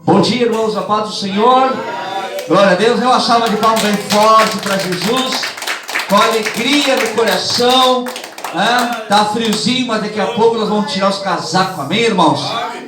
Bom dia, irmãos, a paz do Senhor. Glória a Deus. Eu achava de palma bem forte para Jesus, com alegria no coração. Tá friozinho, mas daqui a pouco nós vamos tirar os casacos, amém, irmãos?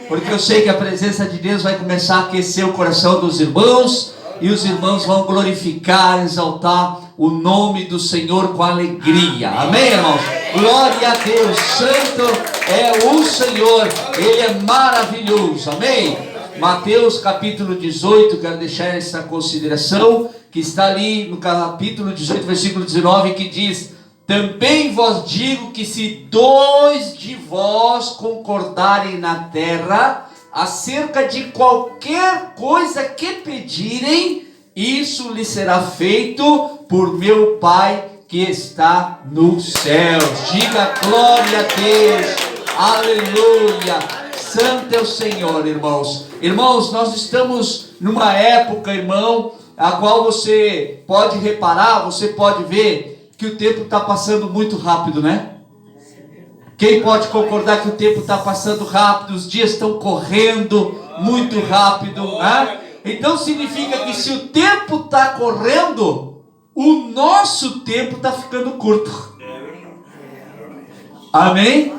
Porque eu sei que a presença de Deus vai começar a aquecer o coração dos irmãos, e os irmãos vão glorificar, exaltar o nome do Senhor com alegria, amém, irmãos? Glória a Deus, santo é o Senhor, Ele é maravilhoso, amém? Mateus capítulo 18, quero deixar essa consideração, que está ali no capítulo 18, versículo 19, que diz: também vos digo que se dois de vós concordarem na terra, acerca de qualquer coisa que pedirem, isso lhe será feito por meu Pai que está nos céus. Diga glória a Deus, aleluia. Santo é o Senhor, irmãos. Irmãos, nós estamos numa época, irmão, a qual você pode reparar, você pode ver que o tempo está passando muito rápido, né? Quem pode concordar que o tempo está passando rápido, os dias estão correndo muito rápido, né? Então significa que se o tempo está correndo, o nosso tempo está ficando curto. Amém?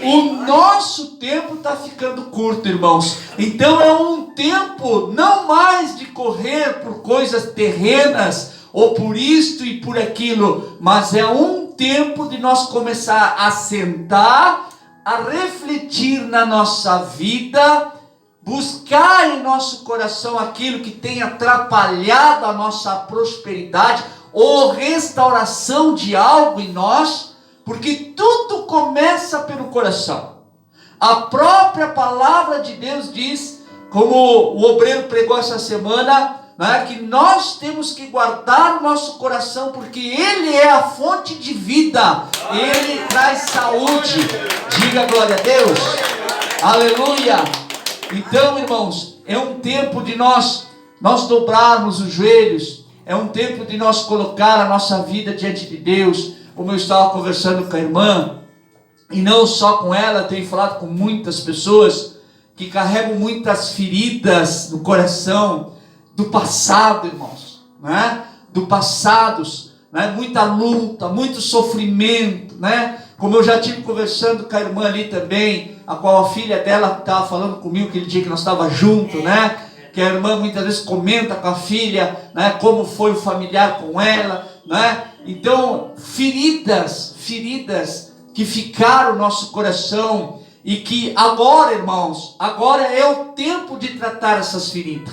O nosso tempo está ficando curto, irmãos. Então é um tempo não mais de correr por coisas terrenas, ou por isto e por aquilo, mas é um tempo de nós começar a sentar, a refletir na nossa vida, buscar em nosso coração aquilo que tem atrapalhado a nossa prosperidade, ou restauração de algo em nós, porque tudo começa pelo coração. A própria palavra de Deus diz, como o obreiro pregou essa semana, né, que nós temos que guardar o nosso coração, porque ele é a fonte de vida, ele traz saúde. Diga glória a Deus, aleluia. Então, irmãos, é um tempo de nós dobrarmos os joelhos, é um tempo de nós colocar a nossa vida diante de Deus. Como eu estava conversando com a irmã, e não só com ela, tenho falado com muitas pessoas que carregam muitas feridas no coração do passado, irmãos, né? Do passado, né? Muita luta, muito sofrimento, né? Como eu já tive conversando com a irmã ali também, a qual a filha dela estava falando comigo aquele dia que nós estávamos juntos, né? Que a irmã muitas vezes comenta com a filha, né? Como foi o familiar com ela, né? Então, feridas que ficaram no nosso coração, e que agora, irmãos, agora é o tempo de tratar essas feridas.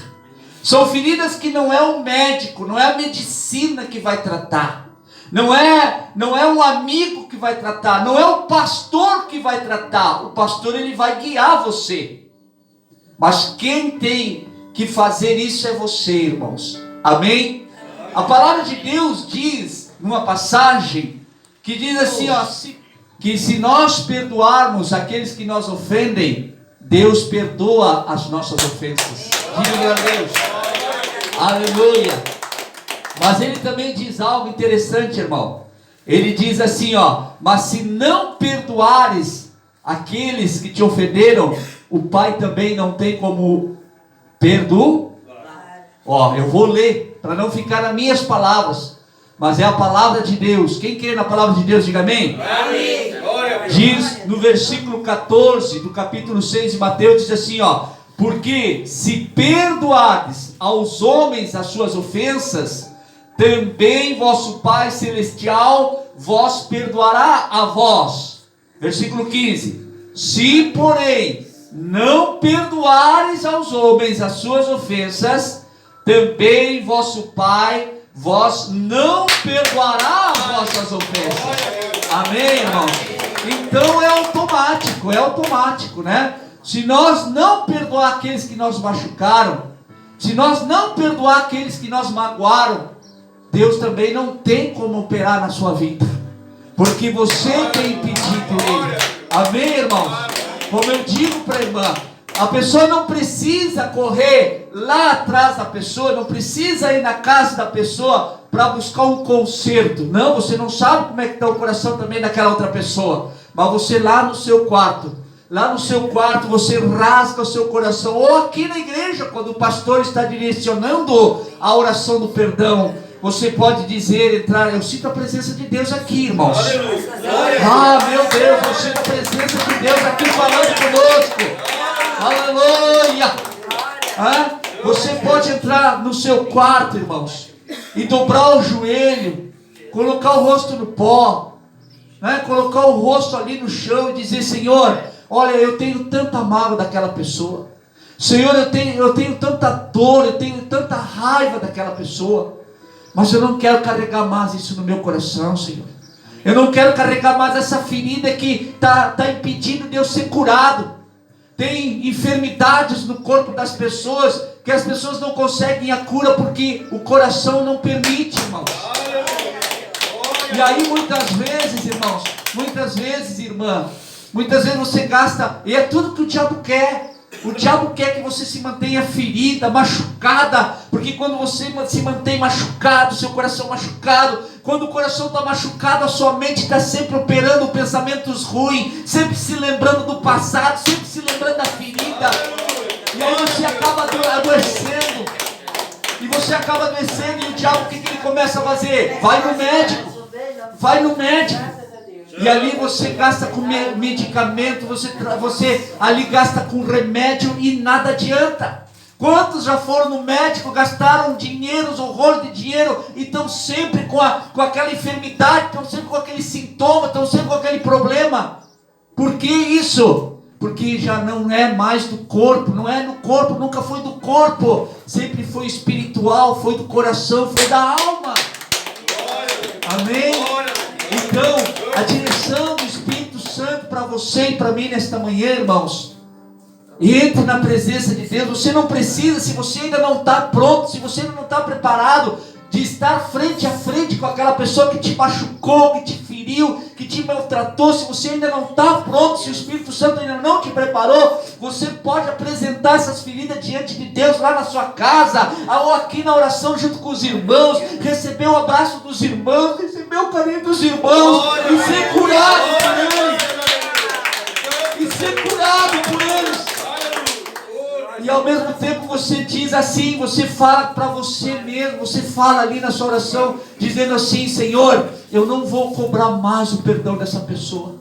São feridas que não é o médico, não é a medicina que vai tratar, não é um amigo que vai tratar, não é o pastor que vai tratar. O pastor, ele vai guiar você, mas quem tem que fazer isso é você, irmãos, amém? A palavra de Deus diz numa passagem que diz assim, ó, que se nós perdoarmos aqueles que nos ofendem, Deus perdoa as nossas ofensas. Diga a Deus, aleluia. Mas ele também diz algo interessante, irmão. Ele diz assim, ó: mas se não perdoares aqueles que te ofenderam, o Pai também não tem como perdoar. Ó, eu vou ler para não ficar nas minhas palavras, mas é a palavra de Deus. Quem crê na palavra de Deus, diga amém. Amém. Diz no versículo 14 do capítulo 6 de Mateus, diz assim, ó: porque se perdoardes aos homens as suas ofensas, também vosso Pai Celestial vos perdoará a vós. Versículo 15: se porém não perdoares aos homens as suas ofensas, também vosso Pai vos não perdoará as vossas ofensas. Amém, irmão? Então é automático, né? Se nós não perdoar aqueles que nos machucaram, se nós não perdoar aqueles que nos magoaram, Deus também não tem como operar na sua vida, porque você tem impedido Ele. Amém, irmãos? Como eu digo para a irmã, a pessoa não precisa correr lá atrás da pessoa, não precisa ir na casa da pessoa para buscar um conserto. Não, você não sabe como é que está o coração também daquela outra pessoa, mas você lá no seu quarto, lá no seu quarto, você rasga o seu coração, ou aqui na igreja, quando o pastor está direcionando a oração do perdão, você pode dizer, entrar, eu sinto a presença de Deus aqui, irmãos. Ah, meu Deus, eu sinto a presença de Deus aqui falando conosco. Aleluia. Você pode entrar no seu quarto, irmãos, e dobrar o joelho, colocar o rosto no pó, colocar o rosto ali no chão e dizer: Senhor, olha, eu tenho tanta mágoa daquela pessoa. Senhor, eu tenho tanta dor, eu tenho tanta raiva daquela pessoa, mas eu não quero carregar mais isso no meu coração, Senhor. Eu não quero carregar mais essa ferida que está impedindo de eu ser curado. Tem enfermidades no corpo das pessoas, que as pessoas não conseguem a cura porque o coração não permite, irmãos. E aí muitas vezes, irmãos, irmã, muitas vezes você gasta, e é tudo que o diabo quer. O diabo quer que você se mantenha ferida, machucada, porque quando você se mantém machucado, seu coração machucado, quando o coração está machucado, a sua mente está sempre operando pensamentos ruins, sempre se lembrando do passado, sempre se lembrando da ferida, e aí você acaba adoecendo, e o diabo, o que ele começa a fazer? Vai no médico, e ali você gasta com medicamento, você ali gasta com remédio e nada adianta. Quantos já foram no médico, gastaram dinheiro, horrores de dinheiro, e estão sempre com aquela enfermidade, estão sempre com aquele sintoma, estão sempre com aquele problema? Por que isso? Porque já não é mais do corpo, não é no corpo, nunca foi do corpo, sempre foi espiritual, foi do coração, foi da alma. Amém? Então, a direção do Espírito Santo para você e para mim nesta manhã, irmãos, entre na presença de Deus. Você não precisa, se você ainda não está pronto, se você ainda não está preparado, de estar frente a frente com aquela pessoa que te machucou, que te feriu, que te maltratou. Se você ainda não está pronto, se o Espírito Santo ainda não te preparou, você pode apresentar essas feridas diante de Deus lá na sua casa, ou aqui na oração junto com os irmãos, receber o abraço dos irmãos, receber o carinho dos irmãos, e ser curado por eles, e ao mesmo tempo você diz assim, você fala para você mesmo, você fala ali na sua oração, dizendo assim: Senhor, eu não vou cobrar mais o perdão dessa pessoa,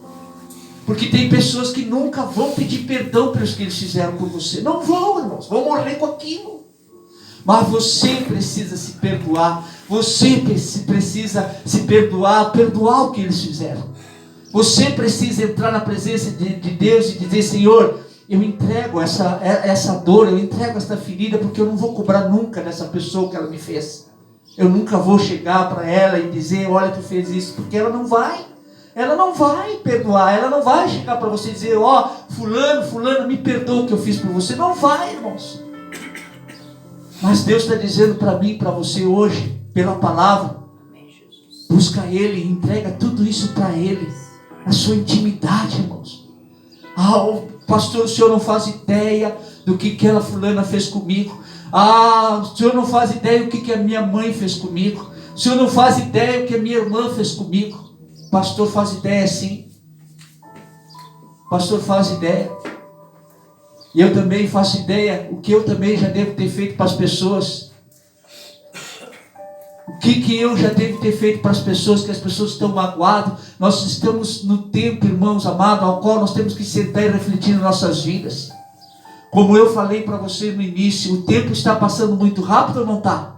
porque tem pessoas que nunca vão pedir perdão pelos que eles fizeram com você, não vão, irmãos, vão morrer com aquilo, mas você precisa se perdoar, você precisa se perdoar o que eles fizeram, você precisa entrar na presença de Deus e dizer: Senhor, eu entrego essa dor, eu entrego essa ferida, porque eu não vou cobrar nunca dessa pessoa que ela me fez. Eu nunca vou chegar para ela e dizer: olha, tu fez isso, porque ela não vai perdoar, ela não vai chegar para você e dizer: ó, fulano, me perdoa o que eu fiz por você. Não vai, irmãos. Mas Deus está dizendo para mim, para você hoje, pela palavra: busca Ele, entrega tudo isso para Ele, a sua intimidade, irmãos. Pastor, o senhor não faz ideia do que aquela fulana fez comigo. O senhor não faz ideia do que a minha mãe fez comigo. O senhor não faz ideia do que a minha irmã fez comigo. Pastor, faz ideia sim. Pastor, faz ideia. E eu também faço ideia o que eu também já devo ter feito para as pessoas. O que eu já devo ter feito para as pessoas, que as pessoas estão magoadas. Nós estamos no tempo, irmãos amados, ao qual nós temos que sentar e refletir nas nossas vidas. Como eu falei para você no início, o tempo está passando muito rápido ou não está?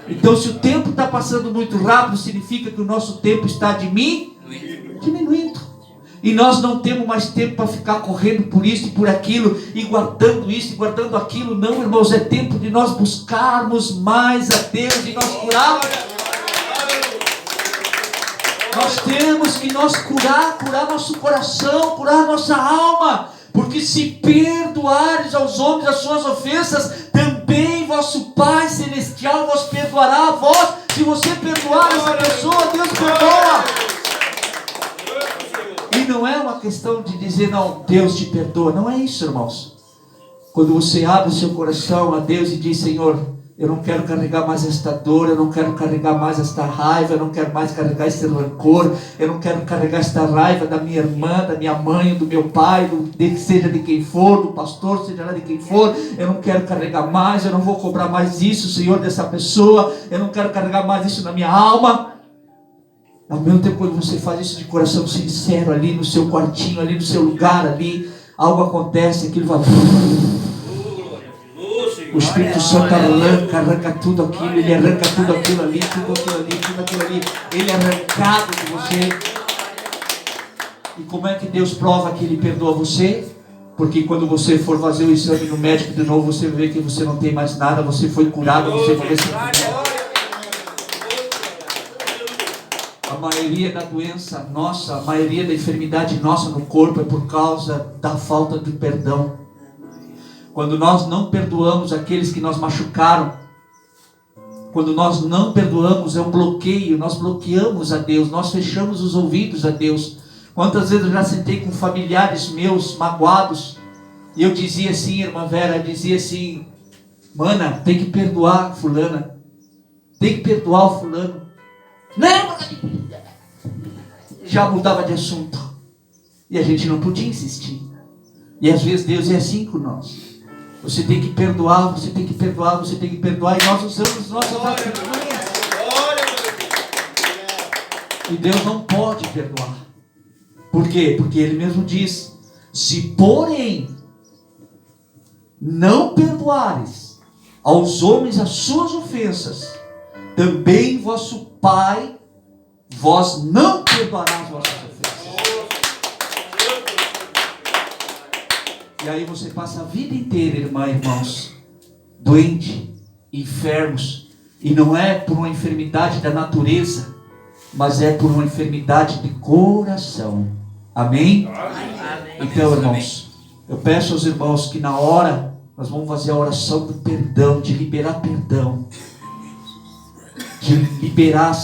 Então, se o tempo está passando muito rápido, significa que o nosso tempo está diminuindo. E nós não temos mais tempo para ficar correndo por isso e por aquilo, e guardando isso e guardando aquilo. Não, irmãos, é tempo de nós buscarmos mais a Deus e nós curarmos. Nós temos que curar nosso coração, curar nossa alma. Porque se perdoares aos homens as suas ofensas, também vosso Pai Celestial vos perdoará a vós. Se você perdoar essa pessoa, Deus perdoa. E não é uma questão de dizer: não, Deus te perdoa. Não é isso, irmãos. Quando você abre o seu coração a Deus e diz: Senhor, Eu não quero carregar mais esta dor, eu não quero carregar mais esta raiva, eu não quero mais carregar este rancor, eu não quero carregar esta raiva da minha irmã, da minha mãe, do meu pai, seja de quem for, do pastor, seja lá de quem for. Eu não quero carregar mais, eu não vou cobrar mais isso, Senhor, dessa pessoa, eu não quero carregar mais isso na minha alma. Ao mesmo tempo, quando você faz isso de coração sincero, ali no seu quartinho, ali no seu lugar, ali, algo acontece, aquilo vai... O Espírito Santo arranca tudo aquilo, ele arranca tudo aquilo ali, tudo aquilo ali, ele é arrancado de você. E como é que Deus prova que ele perdoa você? Porque quando você for fazer o exame no médico de novo, você vê que você não tem mais nada, você foi curado, você vai receber. A maioria da doença nossa, a maioria da enfermidade nossa no corpo é por causa da falta de perdão. Quando nós não perdoamos aqueles que nos machucaram, quando nós não perdoamos, é um bloqueio, nós bloqueamos a Deus, nós fechamos os ouvidos a Deus. Quantas vezes eu já sentei com familiares meus magoados, e eu dizia assim, irmã Vera, dizia assim, mana, tem que perdoar fulana, tem que perdoar o fulano. Não! Já mudava de assunto, e a gente não podia insistir. E às vezes Deus é assim com nós. Você tem que perdoar, você tem que perdoar, você tem que perdoar. E nós usamos nossas atitudes. E Deus não pode perdoar. Por quê? Porque Ele mesmo diz: se porém não perdoares aos homens as suas ofensas, também vosso Pai vós não perdoará as vossas ofensas. E aí você passa a vida inteira, irmãos, doente, enfermos. E não é por uma enfermidade da natureza, mas é por uma enfermidade de coração. Amém? Amém. Então, irmãos, eu peço aos irmãos que na hora nós vamos fazer a oração do perdão, de liberar perdão. De liberar.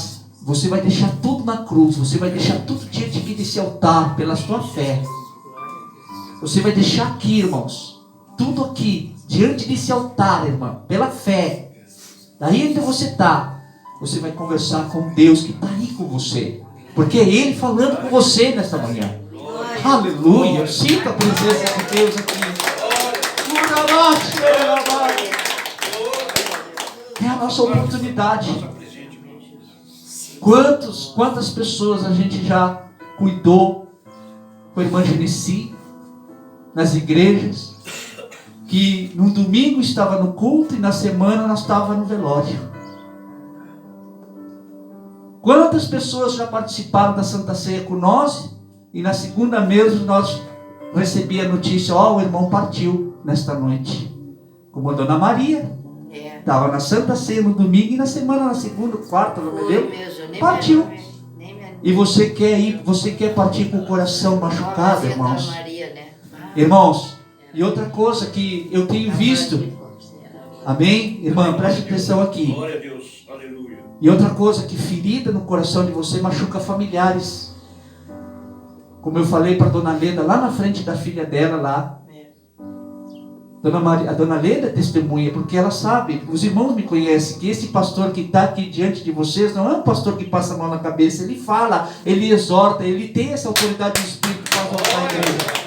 Você vai deixar tudo na cruz, você vai deixar tudo diante aqui desse altar, pela sua fé. Você vai deixar aqui, irmãos, tudo aqui, diante desse altar, irmão, pela fé. Daí onde você está, você vai conversar com Deus que está aí com você. Porque é Ele falando com você nesta manhã. Aleluia, eu sinto a presença de Deus aqui. É a nossa oportunidade. Quantas pessoas a gente já cuidou com a irmã Genesi, nas igrejas, que no domingo estava no culto e na semana nós estávamos no velório. Quantas pessoas já participaram da Santa Ceia com nós e na segunda mesmo nós recebíamos a notícia: ó, o irmão partiu nesta noite. Como a Dona Maria estava na Santa Ceia no domingo e na semana, na segunda, quarta, não me deu, partiu. E você quer ir, você quer partir com o coração machucado, irmãos? Irmãos, e outra coisa que eu tenho visto, amém? Irmã, preste atenção aqui. Glória a Deus, aleluia. E outra coisa, que ferida no coração de você machuca familiares. Como eu falei para a Dona Leda, lá na frente da filha dela lá. A Dona Leda testemunha, porque ela sabe, os irmãos me conhecem, que esse pastor que está aqui diante de vocês não é um pastor que passa a mão na cabeça, ele fala, ele exorta, ele tem essa autoridade do Espírito para exortar a igreja.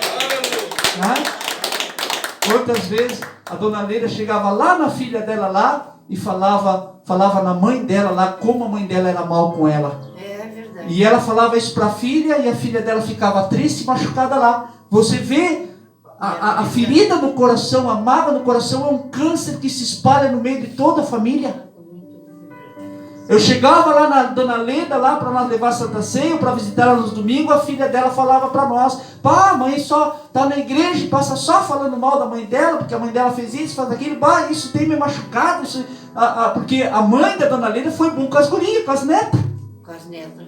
Quantas vezes a Dona Leila chegava lá na filha dela lá e falava na mãe dela lá, como a mãe dela era mal com ela. É verdade. E ela falava isso para a filha e a filha dela ficava triste e machucada lá. Você vê a ferida no coração, a mágoa no coração é um câncer que se espalha no meio de toda a família. Eu chegava lá na Dona Leda, lá para nós levar a Santa Ceia, para visitar ela nos domingos, a filha dela falava para nós: pá, a mãe só está na igreja e passa só falando mal da mãe dela, porque a mãe dela fez isso, faz aquilo, pá, isso tem me machucado, isso, porque a mãe da Dona Leda foi boa com as gurias, com as netas. Com as netas.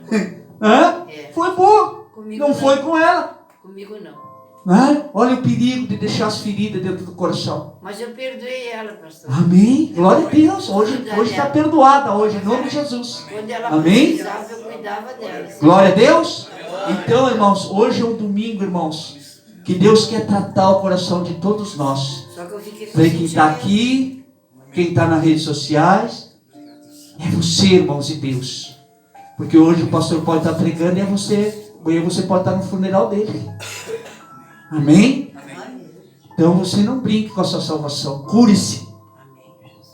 Foi boa, não foi com ela. Comigo não. Olha o perigo de deixar as feridas dentro do coração. Mas eu perdoei ela, pastor. Amém? Glória a Deus. Hoje está perdoada, hoje, em nome de Jesus. Quando ela precisava, eu cuidava dela. Glória a Deus. Então, irmãos, hoje é um domingo, irmãos, que Deus quer tratar o coração de todos nós. Só que eu fiquei quem está aqui, quem está nas redes sociais. É você, irmãos de Deus. Porque hoje o pastor pode estar pregando e é você. Amanhã você pode estar no funeral dele. Amém? Então você não brinque com a sua salvação. Cure-se.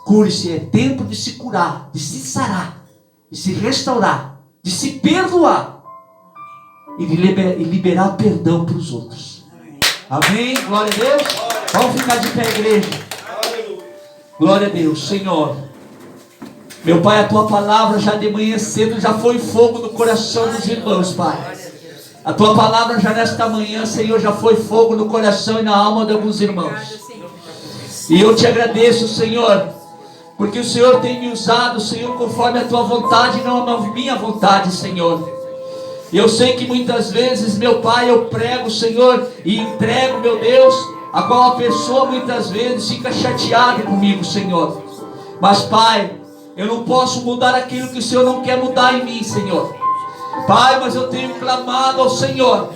Cure-se. É tempo de se curar, de se sarar, de se restaurar, de se perdoar e de liberar perdão para os outros. Amém? Glória a Deus. Vamos ficar de pé, igreja. Glória a Deus. Senhor, meu Pai, a Tua palavra já de manhã cedo já foi fogo no coração dos irmãos, Pai. A Tua palavra já nesta manhã, Senhor, já foi fogo no coração e na alma de alguns irmãos. E eu te agradeço, Senhor, porque o Senhor tem me usado, Senhor, conforme a Tua vontade, não a minha vontade, Senhor. E eu sei que muitas vezes, meu Pai, eu prego, Senhor, e entrego, meu Deus, a qual a pessoa muitas vezes fica chateada comigo, Senhor. Mas, Pai, eu não posso mudar aquilo que o Senhor não quer mudar em mim, Senhor. Pai, mas eu tenho clamado ao Senhor